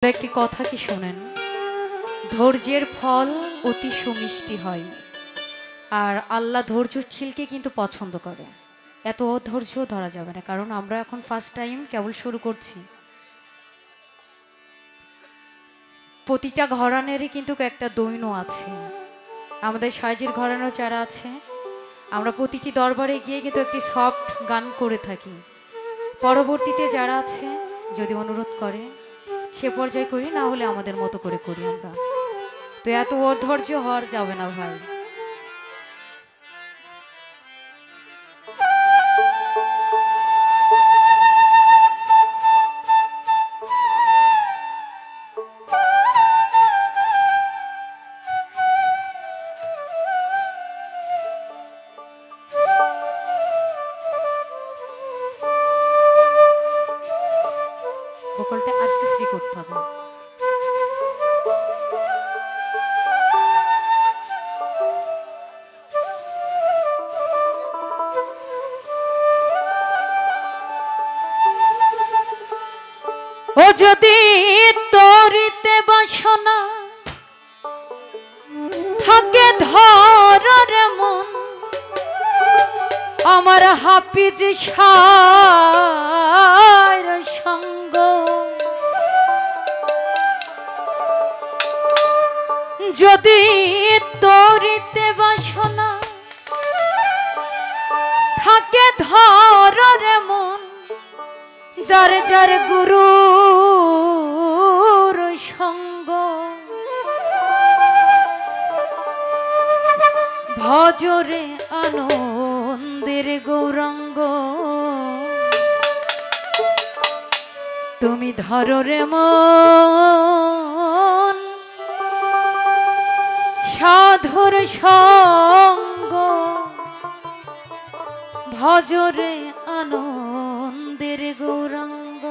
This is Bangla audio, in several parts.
একটি কথা কি শোনেন, ধৈর্যের ফল অতি সুমিষ্টি হয়। আর আল্লাহ ধৈর্যশীলকে কিন্তু পছন্দ করে। এত অধৈর্য ধরা যাবে না, কারণ আমরা এখন ফার্স্ট টাইম কেবল শুরু করছি। প্রতিটা ঘরানেরই কিন্তু একটা দৈন্য আছে। আমাদের সাইজের ঘরানো যারা আছে, আমরা প্রতিটি দরবারে গিয়ে কিন্তু একটি সফট গান করে থাকি। পরবর্তীতে যারা আছে যদি অনুরোধ করে সে পর্যায়ে করি, না হলে আমাদের মতো করে করি আমরা। তো এত অধৈর্য হওয়ার যাবে না ভাই। ভোকালটা আর একটু ফ্রি করতে হবে। ও যদি তরিতে বাসনা থাকে ধরার মন, আমার হাফিজ শাহর সঙ্গ যদি তরিতে বাসনা থাকে ধরার মন, যার যার গুরুর সঙ্গ ভজরে আনন্দের গৌরাঙ্গ, তুমি ধরো রে মন সাধুর সঙ্গ, ভজরে আনন্দের গৌরাঙ্গ।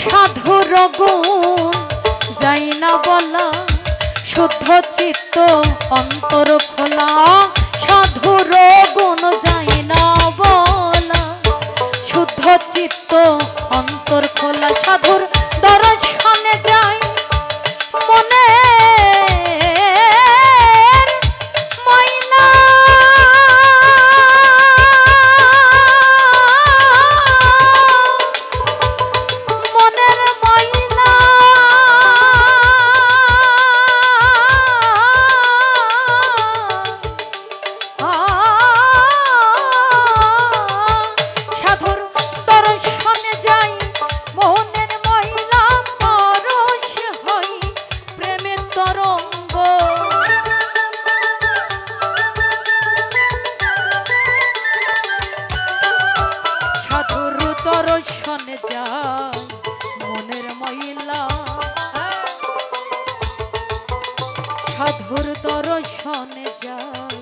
সাধুর গুণ যাই না বলা, শুদ্ধ চিত্ত অন্তর খোলা, সাধুর গুণ যাই না বলা, শুদ্ধ চিত্ত অন্তর খোলা, সাধুর দর্শনে যায় মনে দর্শনে যায়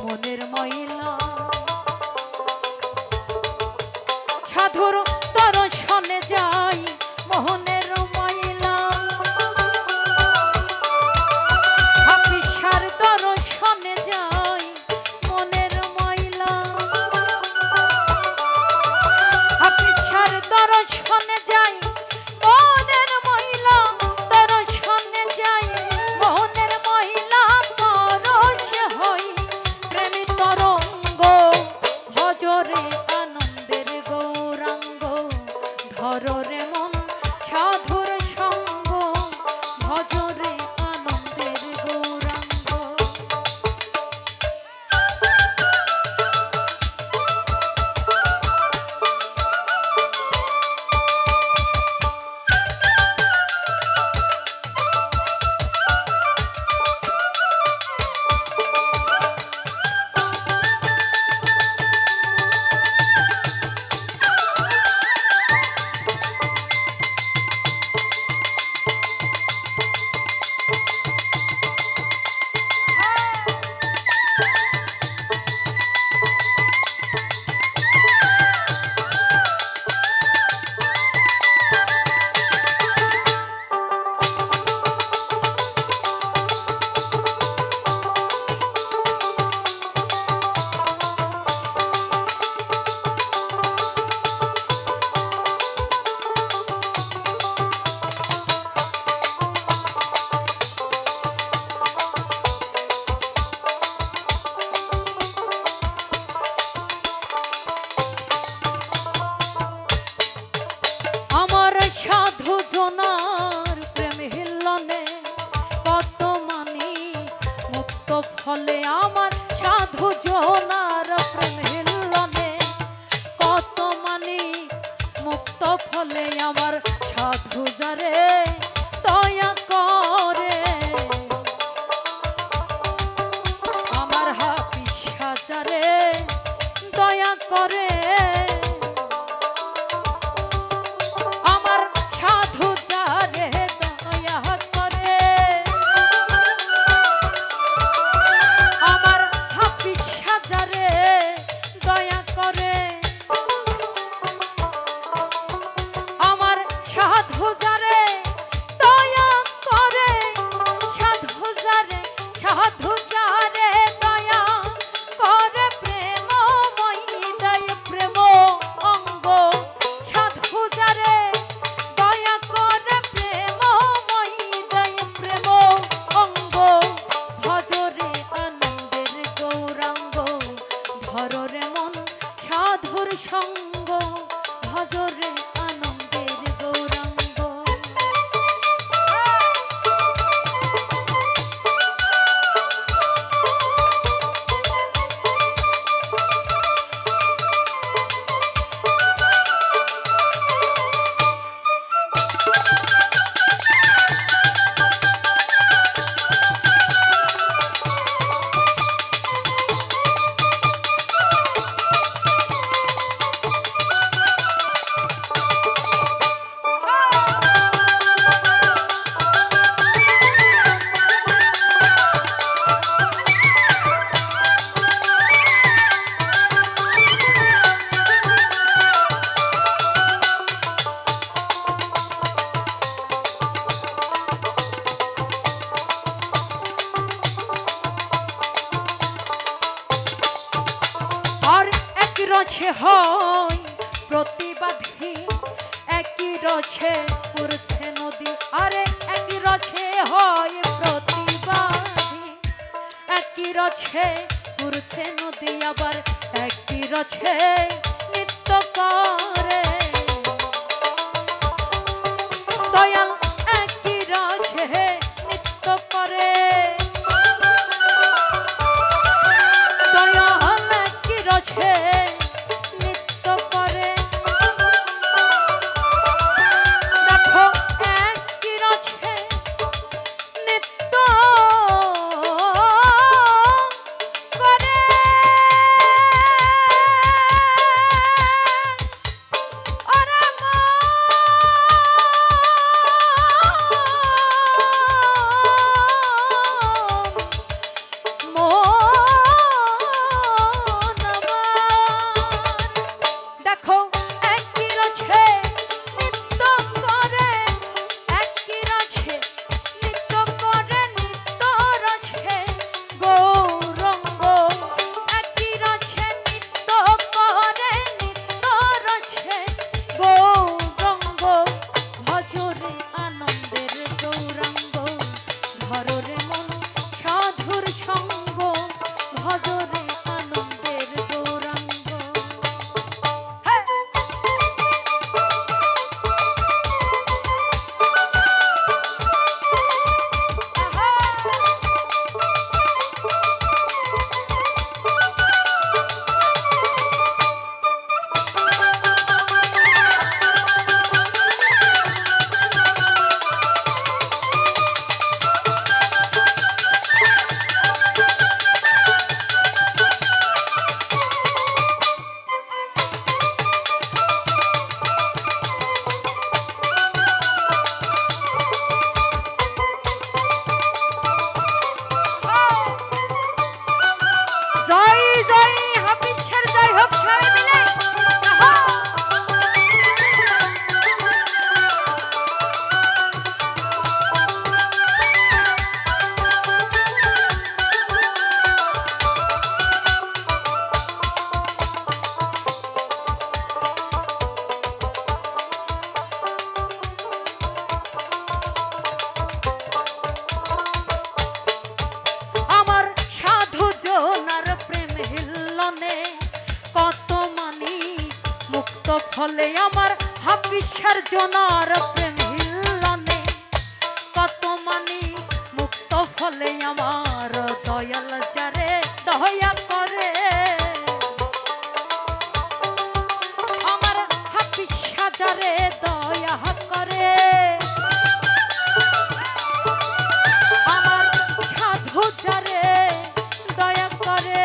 মনের ময়লা, সাধুর দর্শনে যায় মোহনের ময়লা, হাফিসার দর্শনে যায় মনের ময়লা, হাফিসার দর্শনে যায় মনের ময়লা, দর্শনে যায় মনের ময়লা, পরশ হই প্রেমী তরঙ্গ, ভজরে আনন্দের গৌরাঙ্গ, ধররে মন সাধুর সঙ্গ, ভজরে আনন্দের গৌরাঙ্গ। সাধু জনার প্রেম হিলনে কত মানি মুক্ত ফলে, আমার সাধু জনার প্রেম হিলনে কত মানি মুক্ত ফলে, আমার সাধু যারে দয়া করে, আমার হাফিসা যারে দয়া করে, সঙ্গ, ভজরে আনন্দের গৌরাঙ্গ। রছে হয় প্রতিবাদী, একই রছে পড়ছে নদী, আরে একই রছে হয় প্রতিবাদী, একই রছে পড়ছে নদী, আবার একই রছে নৃত্য করে দয়াল, একই রছে নৃত্য করে দয়াল, একই রছে ফলে আমার হাবিষ্যার জনার প্রেম হিল্লনে কত মানি মুক্ত ফলে আমার দয়াল যারে দয়া করে আমার হাবিষ্যা যারে দয়া করে আমার সাধু যারে দয়া করে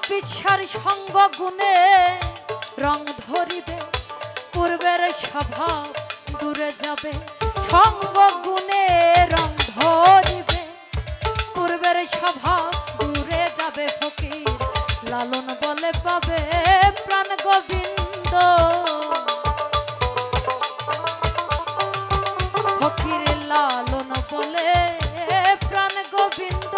হাবিষ্যার সঙ্গ গুণে রং ধরিবে পূর্বের স্বভাব দূরে যাবে সঙ্গ গুণে রং ধরিবে পূর্বের স্বভাব দূরে যাবে ফকির লালন বলে পাবে প্রাণ গোবিন্দ ফকির লালন বলে প্রাণ গোবিন্দ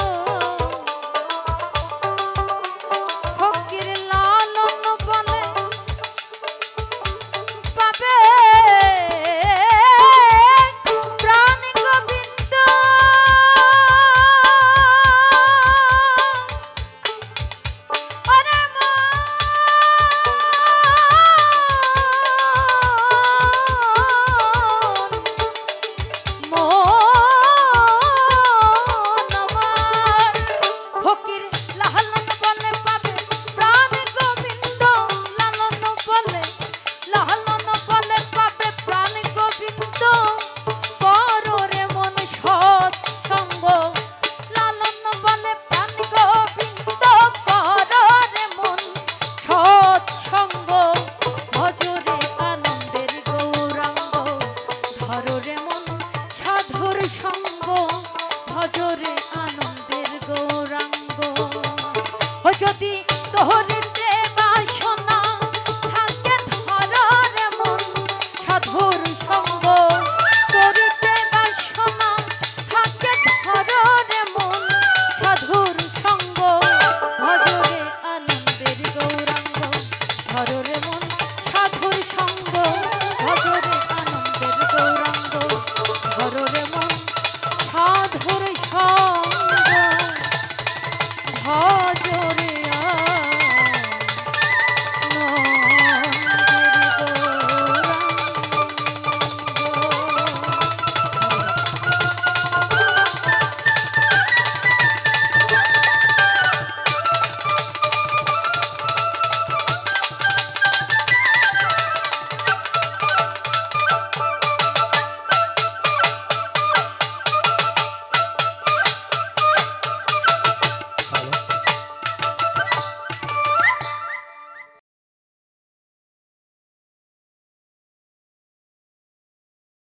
যদি তোহরে